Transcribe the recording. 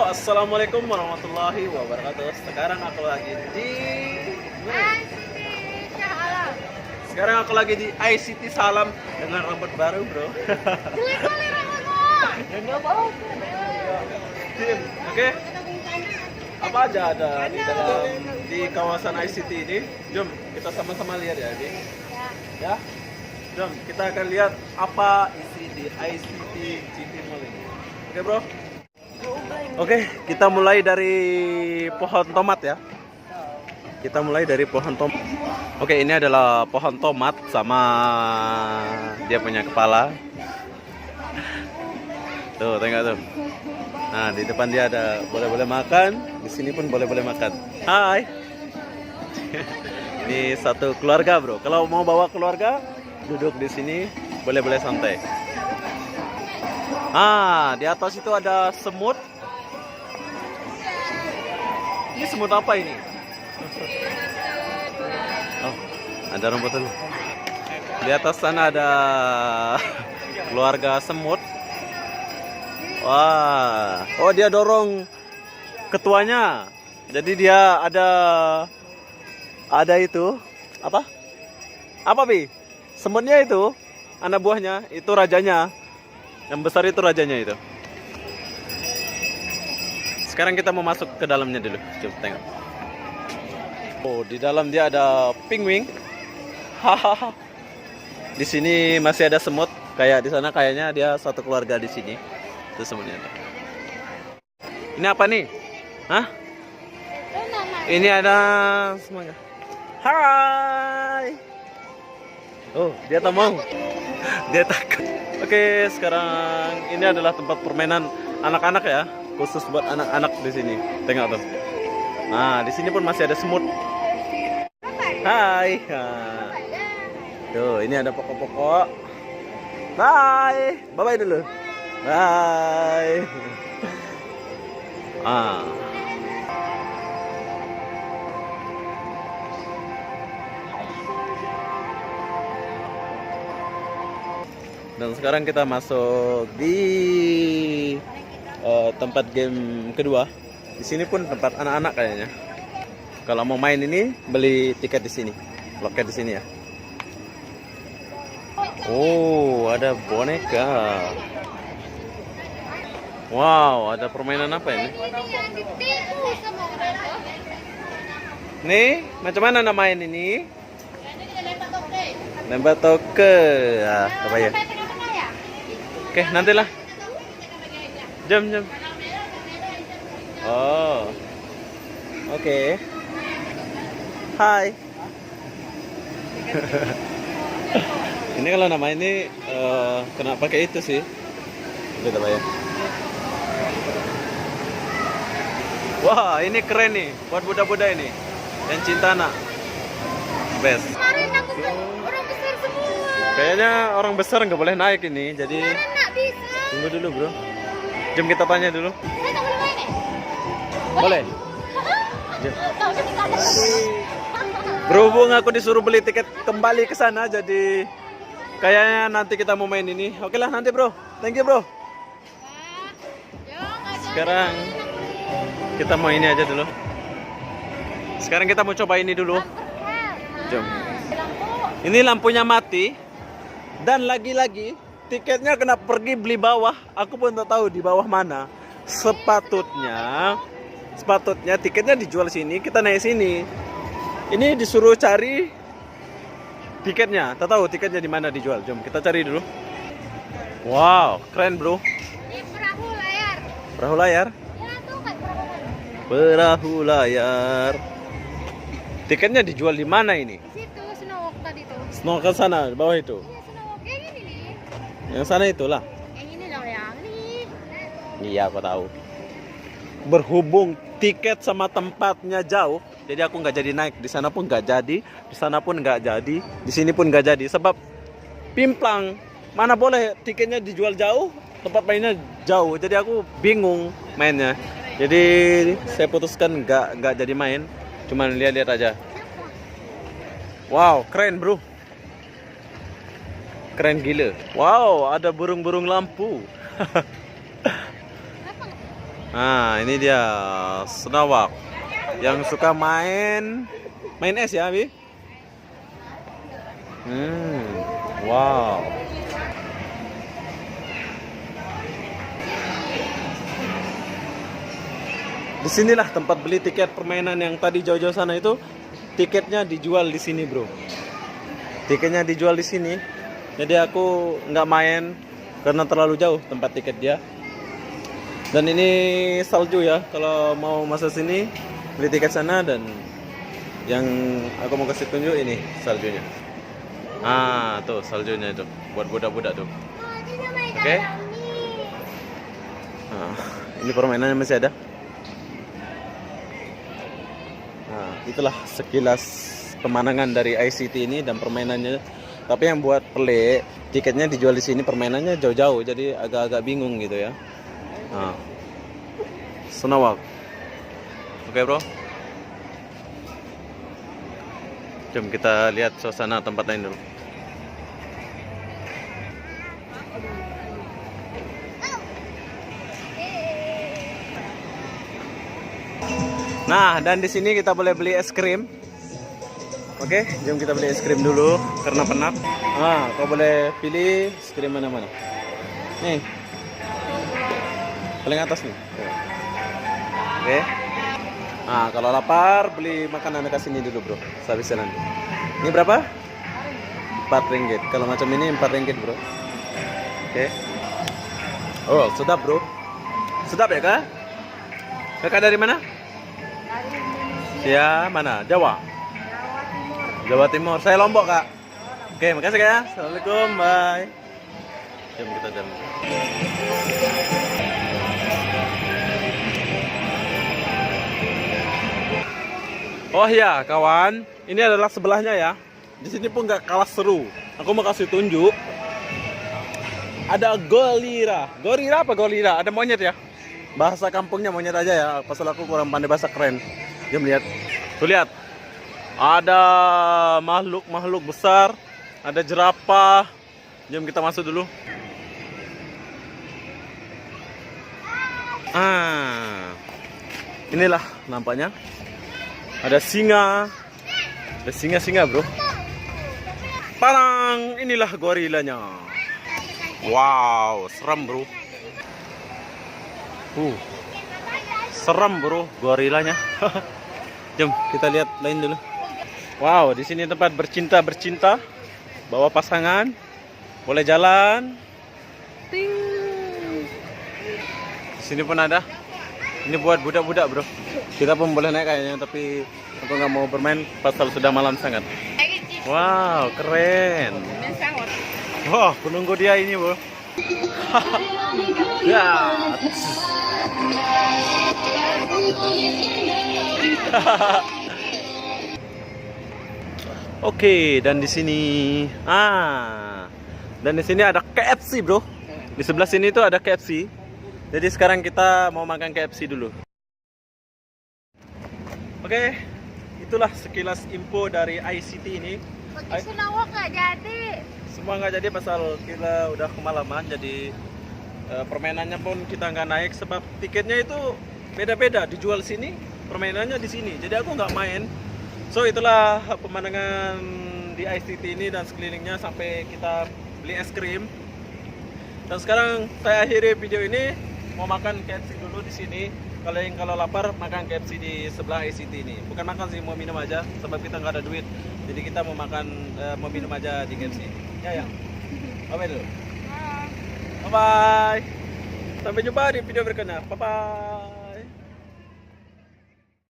Assalamualaikum warahmatullahi wabarakatuh. Sekarang aku lagi di ICT Salam dengan rambut baru, bro. Oke. Apa aja ada di kawasan ICT ini? Jom kita sama-sama lihat ya, Di. Ya. Jom kita akan lihat apa isi di ICT GT Mall ini. Oke, bro. Oke, kita mulai dari pohon tomat ya. Kita mulai dari pohon tomat. Oke, ini adalah pohon tomat sama dia punya kepala. Tuh, tengok tuh. Nah, di depan dia ada boleh-boleh makan. Di sini pun boleh-boleh makan. Hai. Ini satu keluarga, bro. Kalau mau bawa keluarga, duduk di sini, boleh-boleh santai. Ah, di atas itu ada semut. Ini semut apa ini? Oh, ada rumput dulu. Di atas sana ada keluarga semut. Wah, oh dia dorong ketuanya. Jadi dia ada itu apa? Apa Bi? Semutnya itu, anak buahnya, itu rajanya. Yang besar itu rajanya itu. Sekarang kita mau masuk ke dalamnya dulu. Coba tengok. Oh, di dalam dia ada penguin. Hahaha. Di sini masih ada semut. Kayak di sana kayaknya dia satu keluarga di sini. Itu semutnya. Ini apa nih? Hah? Ini ada semuanya. Hai. Oh, dia tak mau. Dia takut. Oke, sekarang ini adalah tempat permainan anak-anak ya. Khusus buat anak-anak di sini. Tengok tuh. Nah, di sini pun masih ada semut. Hai. Nah. Tuh, ini ada pokok-pokok. Bye. Bye-bye dulu. Bye. Ah. Dan sekarang kita masuk di tempat game kedua. Di sini pun tempat anak-anak kayaknya. Kalau mau main ini beli tiket di sini, loket di sini ya. Oh, ada boneka. Wow, ada permainan apa ini? Nih, macam mana nak main ini? Lempar toke. Ah, apa ya? Oke, nantilah. Jam. Oh. Oke. Hai. Ini kalau nama ini kena pakai itu sih. Udah tak bayar. Wah, ini keren nih buat budak-budak ini yang cinta anak. Best. Kemarin aku orang besar semua. Kayaknya orang besar nggak boleh naik ini, jadi Kemarin nggak bisa. tunggu dulu bro. Jom kita tanya dulu. Saya tak boleh main nih. Boleh? Jom. Tahu sih kita ada. Berhubung aku disuruh beli tiket kembali ke sana, jadi kayaknya nanti kita mau main ini. Oke lah nanti bro. Thank you bro. Sekarang kita mau ini aja dulu. Sekarang kita mau coba ini dulu. Jom. Ini lampunya mati. Dan lagi-lagi tiketnya kena pergi beli bawah. Aku pun tak tahu di bawah mana. Sepatutnya tiketnya dijual sini, kita naik sini. Ini disuruh cari tiketnya. Tak tahu tiketnya di mana dijual. Jom kita cari dulu. Wow, keren bro. Ini perahu layar. Perahu layar. Ya tuh kayak perahu layar. Perahu layar. Tiketnya dijual di mana ini? Di situ Snowwalk tadi tuh. Snow ke sana, di bawah itu. Iya Snowwalk yang ini nih. Yang sana itulah. Yang ini dong yang ini. Iya, aku tahu. Berhubung tiket sama tempatnya jauh, jadi aku nggak jadi naik. Di sana pun nggak jadi, di sana pun nggak jadi, di sini pun nggak jadi. Sebab pimplang, mana boleh tiketnya dijual jauh, tempat mainnya jauh. Jadi aku bingung mainnya. Jadi saya putuskan nggak jadi main, cuman lihat-lihat aja. Wow, keren bro. Keren gila. Wow, ada burung-burung lampu. Nah, ini dia Senawak. Yang suka main es ya, Bi? Wow. Disinilah tempat beli tiket permainan yang tadi jauh-jauh sana itu. Tiketnya dijual di sini, bro. Tiketnya dijual di sini. Jadi aku nggak main karena terlalu jauh tempat tiket dia. Dan ini salju ya. Kalau mau masuk sini beli tiket sana, dan yang aku mau kasih tunjuk ini saljunya. Ah, tuh saljunya itu buat budak-budak tuh. Oke. Nah, ini permainannya masih ada. Nah, itulah sekilas pemandangan dari ICT ini dan permainannya. Tapi yang buat pelik, tiketnya dijual di sini, permainannya jauh-jauh, jadi agak-agak bingung gitu ya. Nah, Senawak. Oke, bro. Jom kita lihat suasana tempat lain dulu. Nah, dan di sini kita boleh beli es krim. Oke, jom kita beli es krim dulu karena penat. Nah, kau boleh pilih es krim mana-mana. Nih, paling atas nih. Oke. Nah, kalau lapar beli makanan dekat sini dulu, bro. Sehabisnya nanti. Ini berapa? 4 ringgit. Kalau macam ini 4 ringgit, bro. Oke. Oh, sedap, bro. Sedap ya, Kak? Kakak dari mana? Ya, mana? Jawa. Jawa Timur. Saya Lombok, Kak. Oke, makasih, Kak. Assalamualaikum. Bye. Jom kita jalan. Oh ya, kawan, ini adalah sebelahnya ya. Di sini pun nggak kalah seru. Aku mau kasih tunjuk. Ada gorila. Gorila apa gorila? Ada monyet ya. Bahasa kampungnya monyet aja ya. Pasal aku kurang pandai bahasa keren. Jom lihat. Tuh lihat. Ada makhluk besar. Ada jerapah. Jom kita masuk dulu. Inilah nampaknya. Ada singa. Ada singa-singa, bro. Parang, inilah gorilanya. Wow, seram, bro. Seram, bro, gorilanya. Jom kita lihat lain dulu. Wow, di sini tempat bercinta. Bawa pasangan. Boleh jalan. Ting. Di sini pun ada. Ini buat budak-budak, bro. Kita pun boleh naik kayaknya, tapi aku nggak mau bermain pasal sudah malam sangat. Wow, keren. Wah, penunggu dia ini, bro. Ya. Oke, dan di sini dan di sini ada KFC, bro. Di sebelah sini tuh ada KFC. Jadi sekarang kita mau makan KFC dulu. Oke, itulah sekilas info dari ICT ini. Senawak nggak jadi. Semua nggak jadi pasal kita udah kemalaman. Jadi permainannya pun kita nggak naik sebab tiketnya itu beda-beda. Dijual sini, permainannya di sini. Jadi aku nggak main. So itulah pemandangan di ICT ini dan sekelilingnya sampai kita beli es krim. Dan sekarang saya akhiri video ini. Mau makan KFC dulu di sini. Kalau lapar makan KFC di sebelah ICT ini. Bukan makan sih, mau minum aja sebab kita nggak ada duit. Jadi kita mau makan, mau minum aja di KFC. Ya. Bye dulu. Bye bye. Sampai jumpa di video berikutnya. Bye bye.